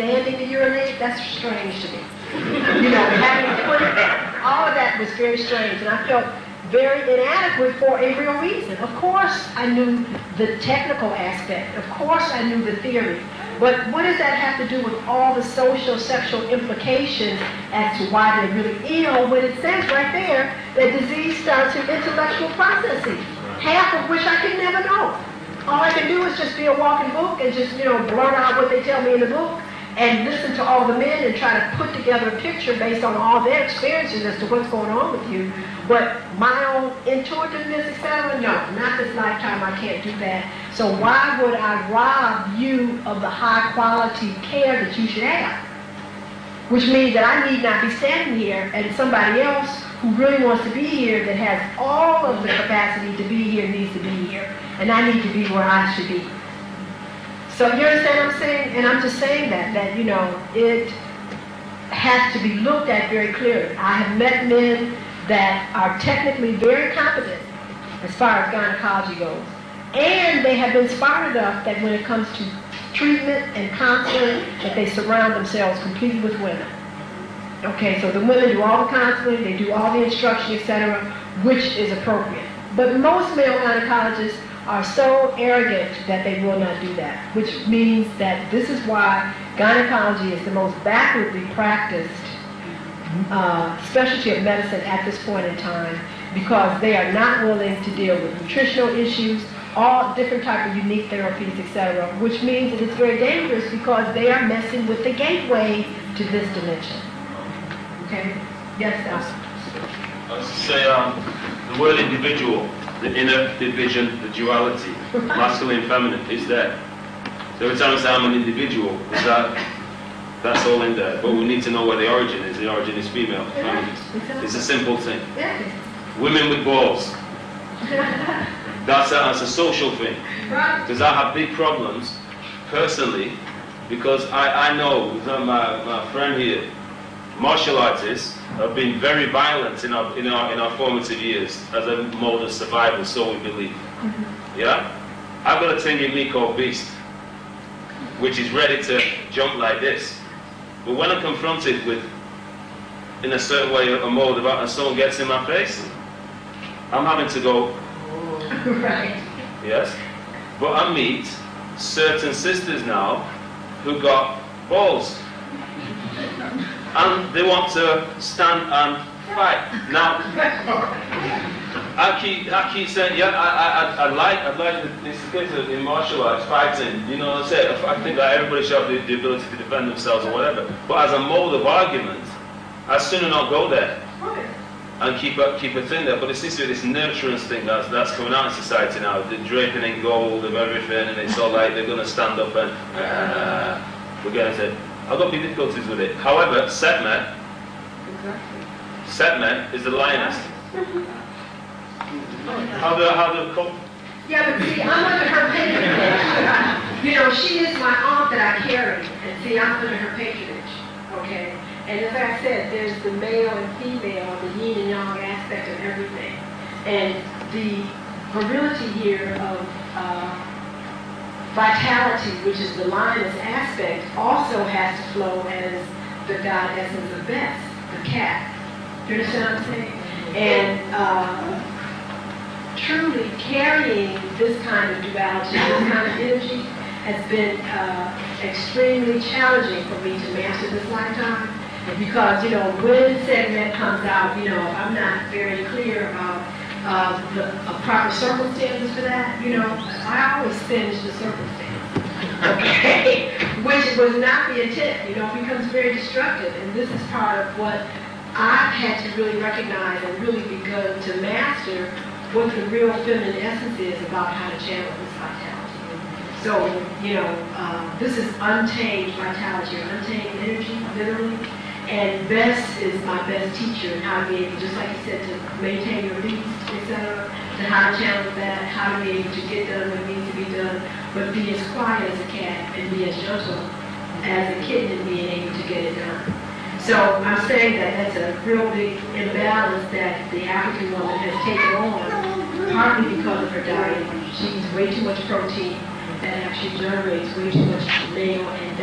standing to urinate, that's strange to me. You know, having to put all of that was very strange, and I felt very inadequate for a real reason. Of course, I knew the technical aspect. Of course, I knew the theory. But what does that have to do with all the social, sexual implications as to why they're really ill when it says right there that disease starts in intellectual processing, half of which I can never know. All I can do is just be a walking book and just, blurt out what they tell me in the book and listen to all the men and try to put together a picture based on all their experiences as to what's going on with you. But my own intuitiveness, etc., no, not this lifetime, I can't do that. So why would I rob you of the high quality care that you should have? Which means that I need not be standing here and somebody else who really wants to be here that has all of the capacity to be here needs to be here. And I need to be where I should be. So you understand what I'm saying? And I'm just saying that it has to be looked at very clearly. I have met men that are technically very competent as far as gynecology goes. And they have been smart enough that when it comes to treatment and counseling, that they surround themselves completely with women. Okay, so the women do all the counseling, they do all the instruction, etc., which is appropriate. But most male gynecologists are so arrogant that they will not do that, which means that this is why gynecology is the most backwardly practiced specialty of medicine at this point in time, because they are not willing to deal with nutritional issues, all different type of unique therapies, etc., which means that it's very dangerous because they are messing with the gateway to this dimension. Okay? Yes, Elsa? I was to say, the word individual, the inner division, the duality, masculine and feminine, is there. So every time I say I'm an individual, that's all in there. But we need to know where the origin is. The origin is female, feminine. It's a simple thing. Women with balls. That's a social thing. Because I have big problems, personally, because I know my friend here, martial artists have been very violent in our formative years as a mode of survival, so we believe. Yeah? I've got a thing in me called Beast, which is ready to jump like this. But when I'm confronted with, in a certain way, a mode about someone gets in my face, I'm having to go, right. Yes? But I meet certain sisters now who got balls. And they want to stand and fight. Now, I keep saying, yeah, I'd like this case in martial arts, fighting, you know what I'm saying? I think that everybody should have the ability to defend themselves or whatever. But as a mode of argument, I'd sooner not go there and keep a thing there. But it seems to be this nurturance thing that's coming out in society now, the draping in gold of everything, and it's all like they're going to stand up and we're going to say, I've got big difficulties with it. However, Setme is the lioness. How do Yeah, but see, I'm under her patronage. She is my aunt that I carry, and see, I'm under her patronage. Okay, and as I said, there's the male and female, the yin and yang aspect of everything, and the virility here of vitality, which is the lioness aspect, also has to flow as the god essence of Beth, the cat. Do you understand what I'm saying? And truly carrying this kind of duality, this kind of energy, has been extremely challenging for me to master this lifetime. Because, when segment comes out, if I'm not very clear about proper circumstances for that, I always finish the circumstance, okay? Which was not the intent, it becomes very destructive. And this is part of what I've had to really recognize and really begun to master what the real feminine essence is about how to channel this vitality. So, this is untamed vitality, or untamed energy, literally. And Bess is my best teacher in how to be able, just like you said, to maintain your beast, etc., to how to channel that, how to be able to get done what needs to be done, but be as quiet as a cat and be as gentle as a kitten in being able to get it done. So I'm saying that that's a real big imbalance that the African woman has taken on, partly because of her diet. She eats way too much protein that actually generates way too much male and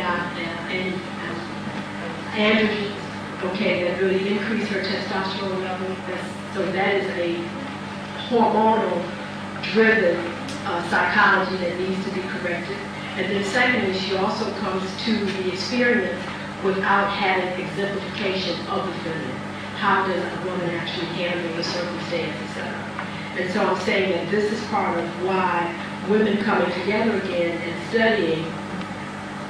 androgens, okay, that really increase her testosterone level. So that is a hormonal-driven psychology that needs to be corrected. And then secondly, she also comes to the experience without having exemplification of the feminine. How does a woman actually handle the circumstance, etc.? And so I'm saying that this is part of why women coming together again and studying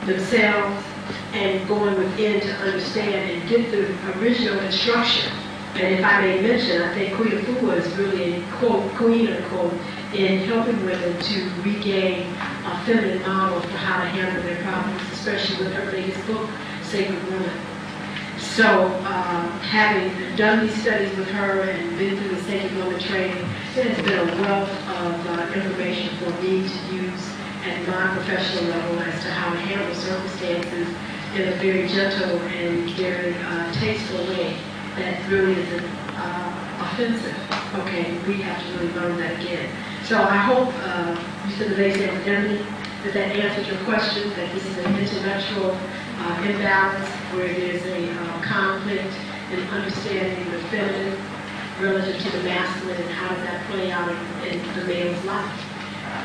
themselves and going within to understand and get the original instruction. And if I may mention, I think Queen Afua is really a quote, queen unquote, in helping women to regain a feminine model for how to handle their problems, especially with her latest book, Sacred Woman. So, having done these studies with her and been through the Sacred Woman training, it has been a wealth of information for me to use at my professional level as to how to handle circumstances in a very gentle and very tasteful way that really isn't offensive. Okay, we have to really learn that again. So I hope, you said the lady said Emily, that answered your question, that this is an intellectual imbalance where there's a conflict in understanding the feminine relative to the masculine and how does that play out in the male's life.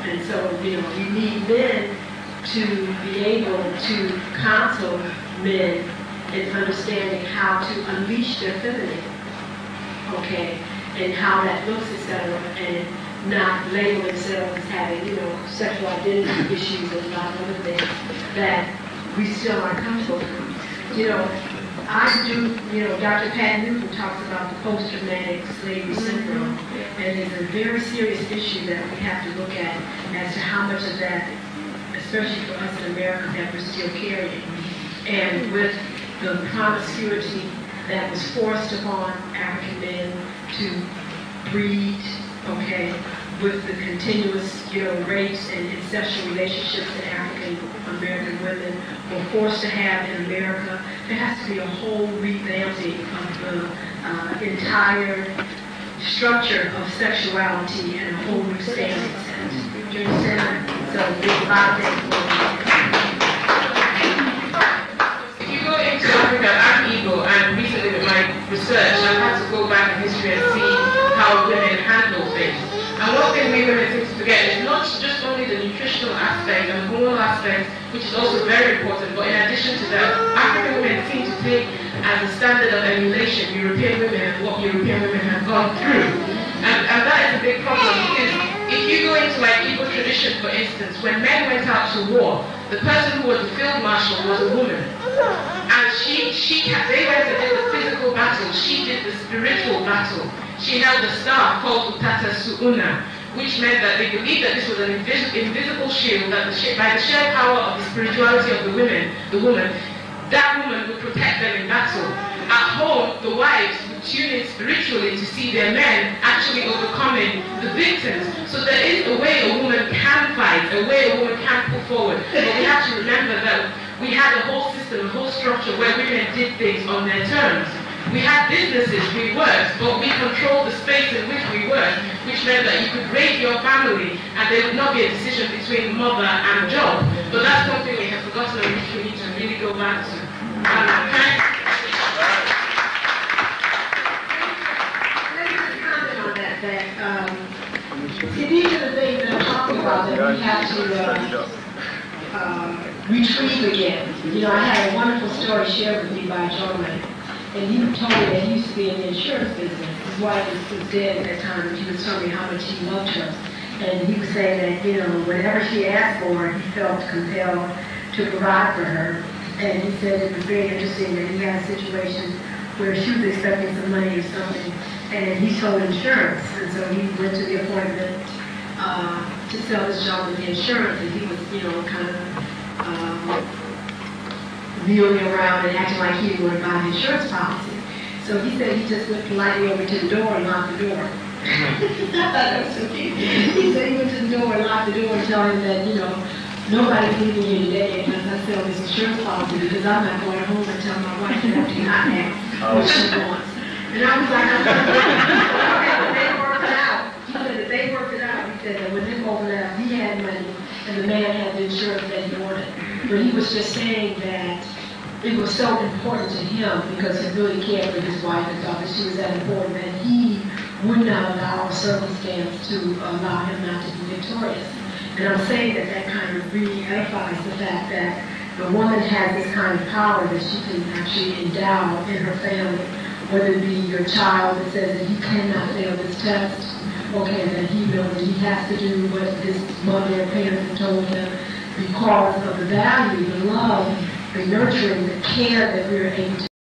And so, you know, we need men to be able to counsel men in understanding how to unleash their femininity, okay, and how that looks, etc., and not label themselves as having, you know, sexual identity issues and a lot of other things that we still aren't comfortable with. You know, I do, you know, Dr. Pat Newton talks about the post-traumatic slavery syndrome, and it's a very serious issue that we have to look at as to how much of that, especially for us in America, that we're still carrying. And with the promiscuity that was forced upon African men to breed, okay, with the continuous, you know, rapes and incestual relationships that African American women were forced to have in America, there has to be a whole revamping of the entire structure of sexuality and a whole new standard set. Do you understand? So there's a lot of things going on. If you go into Africa, I'm Igbo, and recently with my research, I've had to go back in history and see how women handle things. And one thing we women seem to forget is not just only the nutritional aspect and the hormonal aspect, which is also very important, but in addition to that, African women seem to take as a standard of emulation European women and what European women have gone through. And that is a big problem, because if you go into like Igbo tradition, for instance, when men went out to war, the person who was the field marshal was a woman. And they went and did the physical battle, she did the spiritual battle. She held a staff called Utata Suuna, which meant that they believed that this was an invisible shield, that by the sheer power of the spirituality of the woman, that woman would protect them in battle. At home, the wives would tune in spiritually to see their men actually overcoming the victims. So there is a way a woman can fight, a way a woman can put forward. But we have to remember that we had a whole system, a whole structure where women did things on their terms. We had businesses, we worked, but we controlled the space in which we worked, which meant that you could raise your family and there would not be a decision between mother and job. But that's something we have forgotten and which we need to really go back to. Let me just comment on that, see, these are the things that I'm talking about that we have to retrieve again. You know, I had a wonderful story shared with me by a gentleman. And he told me that he used to be in the insurance business. His wife was dead at that time, and he was telling me how much he loved her. And he was saying that, you know, whenever she asked for it, he felt compelled to provide for her. And he said it was very interesting that he had a situation where she was expecting some money or something, and he sold insurance. And so he went to the appointment to sell his job with the insurance, and he was, you know, kind of wheeling around and acting like he would buy the insurance policy. So he said he just went politely over to the door and locked the door. I thought that was so cute. He said he went to the door and locked the door and told him that, you know, nobody's leaving here today unless I sell this insurance policy, because I'm not going home and tell my wife that I do not have what she wants. And I was like, okay, but they worked it out. He said that they worked it out. He said that when they opened it up, he had money and the man had the insurance that he wanted. But he was just saying that it was so important to him because he really cared for his wife and thought that she was that important that he would not allow a circumstance to allow him not to be victorious. And I'm saying that that kind of really edifies the fact that the woman has this kind of power that she can actually endow in her family, whether it be your child that says that he cannot fail this test, okay, that he knows that he has to do what his mother or parents have told him because of the value, the love, the nurturing, the care that we're able to